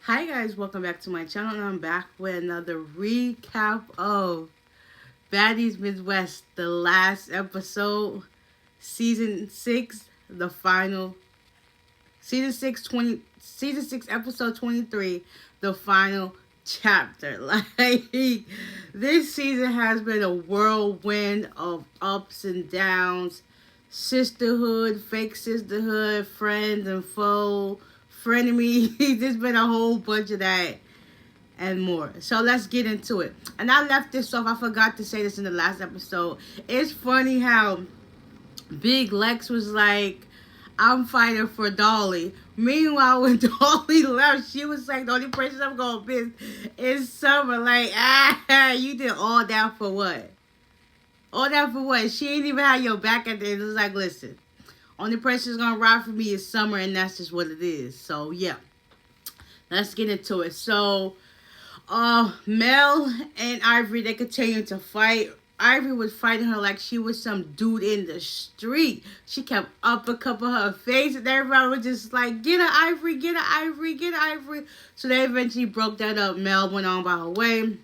Hi guys, welcome back to my channel, and I'm back with another recap of Baddies Midwest, the last episode, season 6, the final, season 6, episode 23, the final chapter. Like, this season has been a whirlwind of ups and downs, sisterhood, fake sisterhood, friends and foe, frenemy. There's been a whole bunch of that and more. So let's get into it. And I left this off. I forgot to say this in the last episode. It's funny how Big Lex was like, I'm fighting for Dolly. Meanwhile, when Dolly left, she was like, the only person I'm going to miss is Summer. Like, you did all that for what? All that for what? She ain't even had your back at the end. It was like, listen, only person that's going to ride for me is Summer, and that's just what it is. So, yeah. Let's get into it. So, Mel and Ivory, they continued to fight. Ivory was fighting her like she was some dude in the street. She kept uppercutting her face, and everybody was just like, get her, Ivory, get her, Ivory, get her, Ivory. So they eventually broke that up. Mel went on by her way.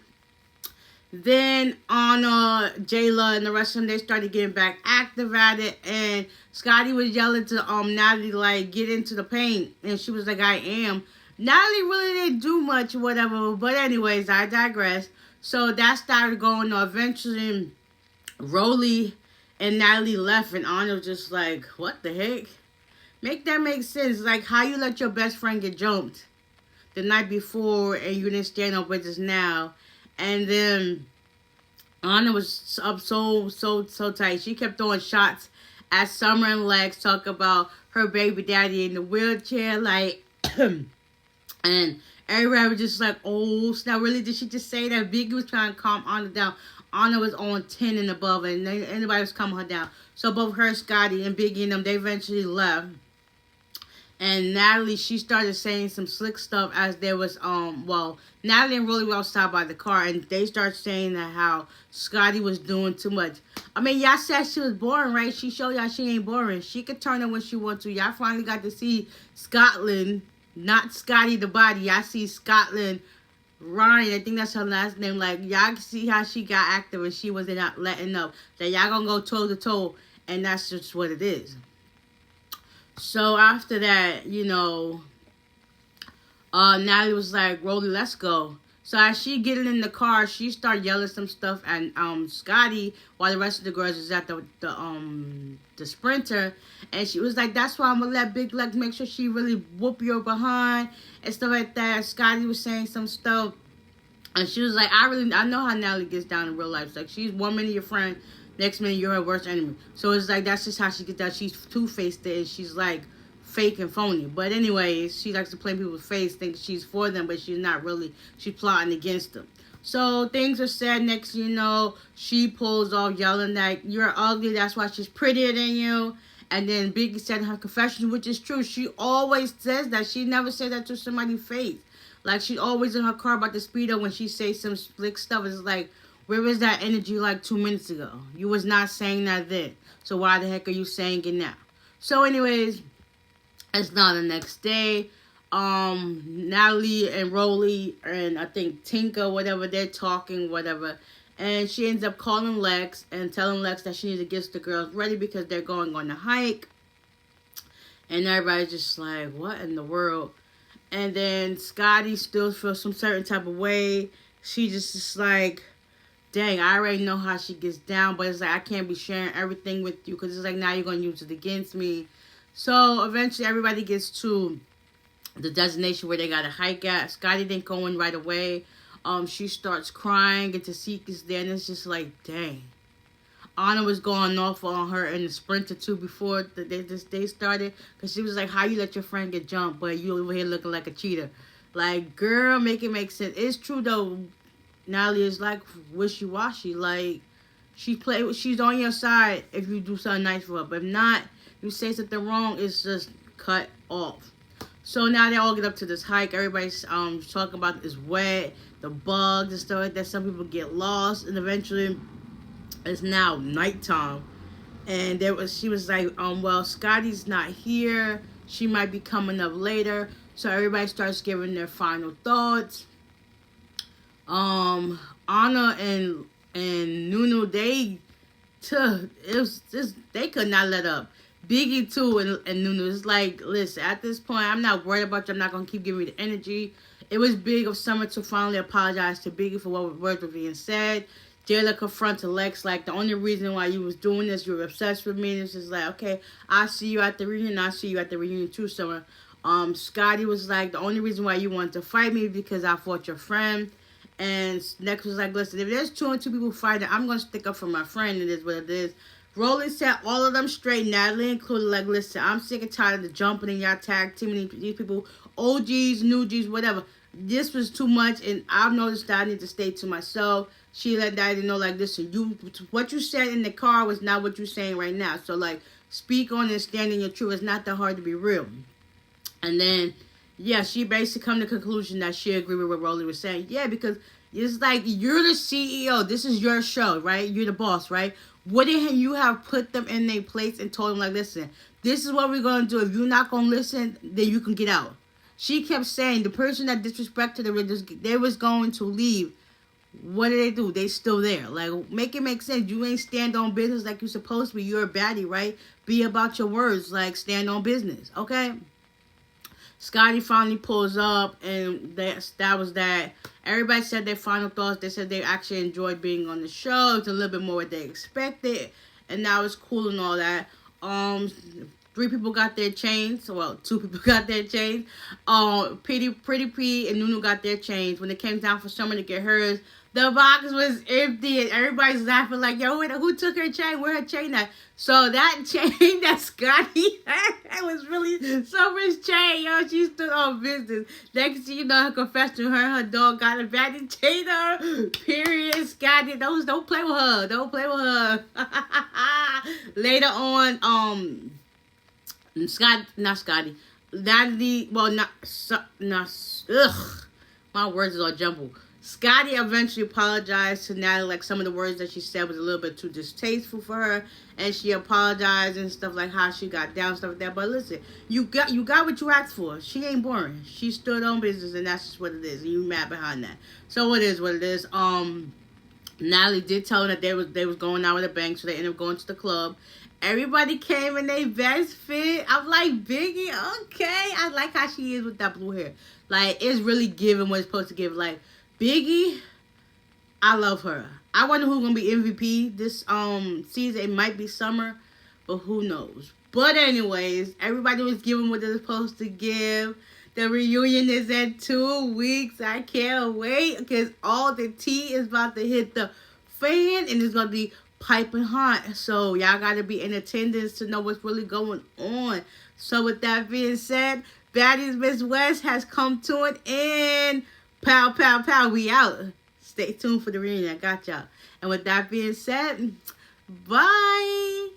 Then Anna, Jayla, and the rest of them, they started getting back active at it, and Scotty was yelling to Natalie, like, get into the paint, and she was like, I am. Natalie really didn't do much or whatever, but anyways, I digress. So that started going on. Eventually, Rolly and Natalie left, and Anna was just like, what the heck? Make that make sense. Like, how you let your best friend get jumped the night before, and you didn't stand up with us now? And then Anna was up so tight. She kept throwing shots at Summer and Lex, talk about her baby daddy in the wheelchair, like, and everybody was just like, oh, now really, did she just say that? Biggie was trying to calm Anna down. Anna was on 10 and above, and anybody was calming her down. So both her, Scotty, and Biggie and them, they eventually left. And Natalie, she started saying some slick stuff as there was, Natalie and Rolly were outside by the car, and they started saying that how Scotty was doing too much. I mean, y'all said she was boring, right? She showed y'all she ain't boring. She could turn her when she wants to. Y'all finally got to see Scotland, not Scotty the body. Y'all see Scotland Ryan, I think that's her last name. Like, y'all can see how she got active and she was not letting up. That y'all gonna go toe to toe, and that's just what it is. So after that, Natalie was like, Rolly, let's go. So as she getting in the car, she started yelling some stuff at Scotty while the rest of the girls was at the Sprinter, and she was like, that's why I'm gonna let Big Legs make sure she really whoop your behind and stuff like that. Scotty was saying some stuff, and she was like, I know how Natalie gets down in real life. It's like, she's 1 minute your friend, next minute you're her worst enemy. So it's like, that's just how she gets down. She's two-faced it, and she's like fake and phony. But anyways, she likes to play people's face, thinks she's for them, but she's not really. She's plotting against them. So things are said. Next, she pulls off yelling that you're ugly, that's why she's prettier than you. And then Biggie said in her confession, which is true, she always says that. She never said that to somebody's face. Like, she always in her car about the speedo when she says some slick stuff. It's like, where was that energy like 2 minutes ago? You was not saying that then. So why the heck are you saying it now? So anyways, it's now the next day. Natalie and Rolly and I think Tinka, whatever, they're talking, whatever. And she ends up calling Lex and telling Lex that she needs to get the girls ready because they're going on a hike. And everybody's just like, what in the world? And then Scotty still feels some certain type of way. She just like, dang, I already know how she gets down, but it's like, I can't be sharing everything with you because it's like, now you're going to use it against me. So eventually everybody gets to the destination where they got to hike at. Scotty didn't go in right away. She starts crying, and Tasika's there, and it's just like, dang. Anna was going off on her in the Sprinter too before this day started, because she was like, how you let your friend get jumped, but you over here looking like a cheater? Like, girl, make it make sense. It's true though. Natalie is like wishy-washy. Like, she's on your side if you do something nice for her, but if not, you say something wrong, it's just cut off. So now they all get up to this hike. Everybody's talking about it's wet, the bugs and stuff like that. Some people get lost, and eventually it's now nighttime. And she was like, well, Scotty's not here. She might be coming up later. So everybody starts giving their final thoughts. Anna and Nunu, it was just, they could not let up. Biggie too, and Nunu, it's like, listen, at this point, I'm not worried about you. I'm not gonna keep giving you the energy. It was big of Summer to finally apologize to Biggie for what words were being said. Jayla confronted Lex, like, the only reason why you was doing this, you were obsessed with me. And it's just like, okay, I see you at the reunion. I see you at the reunion too, Summer. Scotty was like, the only reason why you wanted to fight me because I fought your friend. And Next was like, listen, if there's two and two people fighting, I'm going to stick up for my friend. It is what it is. Roland set all of them straight, Natalie included, like, listen, I'm sick and tired of the jumping in y'all tag teaming these people, OGs, new Gs, whatever. This was too much, and I've noticed that I need to stay to myself. She let Daddy know, like, listen, what you said in the car was not what you're saying right now. So, like, speak on and stand in your truth. It's not that hard to be real. And then, yeah, she basically come to the conclusion that she agreed with what Rolly was saying. Yeah, because it's like, you're the CEO. This is your show, right? You're the boss, right? Wouldn't you have put them in their place and told them, like, listen, this is what we're going to do. If you're not going to listen, then you can get out. She kept saying the person that disrespected her, they was going to leave. What did they do? They still there. Like, make it make sense. You ain't stand on business like you're supposed to be. You're a baddie, right? Be about your words. Like, stand on business, okay? Scotty finally pulls up, and that was that. Everybody said their final thoughts. They said they actually enjoyed being on the show. It's a little bit more what they expected, and now it's cool and all that. 3 people got their chains. Well, 2 people got their chains. Pretty P and Nunu got their chains. When it came down for someone to get hers, the box was empty, and everybody's laughing like, yo, who took her chain? Where her chain at? So that chain that Scotty had was really Summer's chain, yo. She stood on business. Next thing you know, her confession, her dog got a Baddies chain on. Period. Scotty, don't play with her. Don't play with her. Later on, not Scotty. Natalie, well, my words is all jumbled. Scotty eventually apologized to Natalie, like some of the words that she said was a little bit too distasteful for her, and she apologized and stuff like how she got down, stuff like that. But listen, you got what you asked for. She ain't boring. She stood on business, and that's just what it is. And you mad behind that. So it is what it is. Natalie did tell her that they was going out with a bang, so they ended up going to the club. Everybody came in their best fit. I'm like, Biggie, okay. I like how she is with that blue hair. Like, it's really giving what it's supposed to give. Like, Biggie, I love her. I wonder who's going to be MVP this season. It might be Summer, but who knows. But anyways, everybody was giving what they're supposed to give. The reunion is in 2 weeks. I can't wait because all the tea is about to hit the fan, and it's going to be piping hot. So y'all got to be in attendance to know what's really going on. So with that being said, Baddies Miss West has come to an end. Pow, pow, pow. We out. Stay tuned for the reunion. I got y'all. And with that being said, bye.